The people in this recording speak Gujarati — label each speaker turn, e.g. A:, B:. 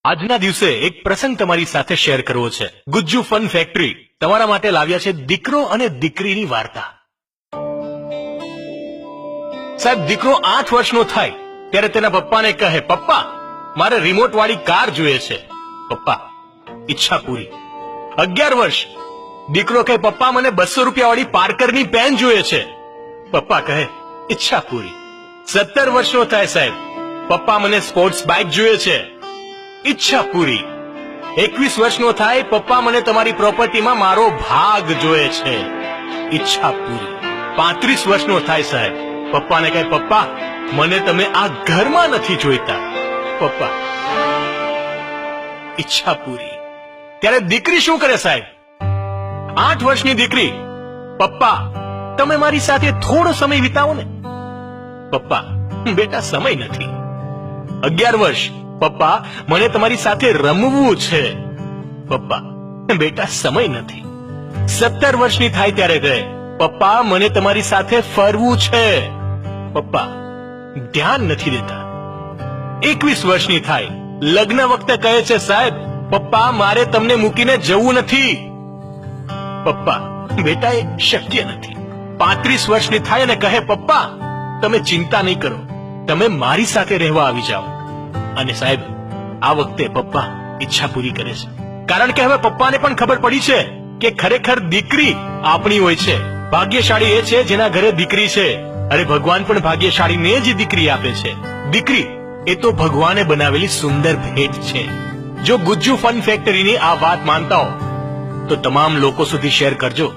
A: આજના દિવસે એક પ્રસંગ તમારી સાથે શેર કરવો છે। ગુજ્જુ ફન ફેક્ટરી તમારા માટે લાવ્યા છે દીકરો અને દીકરીની વાર્તા। સાહેબ, દીકરો 8 વર્ષનો થાય ત્યારે તેના પપ્પાને કહે, પપ્પા મારે રિમોટ વાળી કાર જોઈએ છે। પપ્પા, ઈચ્છા પૂરી। 11 વર્ષ, દીકરો કહે, પપ્પા મને 200 રૂપિયા વાળી પાર્કરની પેન જોઈએ છે। પપ્પા કહે, ઈચ્છા પૂરી। 17 વર્ષનો થાય સાહેબ, પપ્પા મને સ્પોર્ટ્સ બાઇક જોઈએ છે। ઈચ્છા પૂરી। 21 વર્ષનો થાય, પપ્પા મને તમારી પ્રોપર્ટીમાં મારો ભાગ જોઈએ છે। ઈચ્છા પૂરી। 35 વર્ષનો થાય સાહેબ, પપ્પાને કહે, પપ્પા મને તમે આ ઘરમાં નથી જોઈતા। પપ્પા, ઈચ્છા પૂરી। ત્યારે દીકરી શું કરે સાહેબ? 8 વર્ષની દીકરી, પપ્પા તમે મારી સાથે થોડો સમય વિતાવો ને। પપ્પા, બેટા સમય નથી। 11 વર્ષ, પપ્પા મને તમારી સાથે રમવું છે। પપ્પા, બેટા સમય નથી। 17 વર્ષની થાય ત્યારે કહે, પપ્પા મને તમારી સાથે ફરવું છે। પપ્પા, ધ્યાન નથી દેતા। 21 વર્ષની થાય, લગ્ન વખતે કહે છે, સાહેબ પપ્પા મારે તમને મૂકીને જવું નથી। પપ્પા, બેટા એ શક્ય નથી। 35 વર્ષની થાય અને કહે, પપ્પા તમે ચિંતા નહીં કરો, તમે મારી સાથે રહેવા આવી જાઓ। અને સાહેબ આ વખતે પપ્પા ઈચ્છા પૂરી કરે છે, કારણ કે હવે પપ્પાને પણ ખબર પડી છે કે ખરેખર દીકરી આપણી હોય છે। ભાગ્યશાળી એ છે જેના ઘરે દીકરી છે। અરે ભગવાન પણ ભાગ્યશાળીને જ દીકરી આપે છે। દીકરી એ તો ભગવાને બનાવેલી સુંદર ભેટ છે। જો ગુજ્જુ ફન ફેક્ટરીની આ વાત માનતા હો તો તમામ લોકો સુધી શેર કરજો।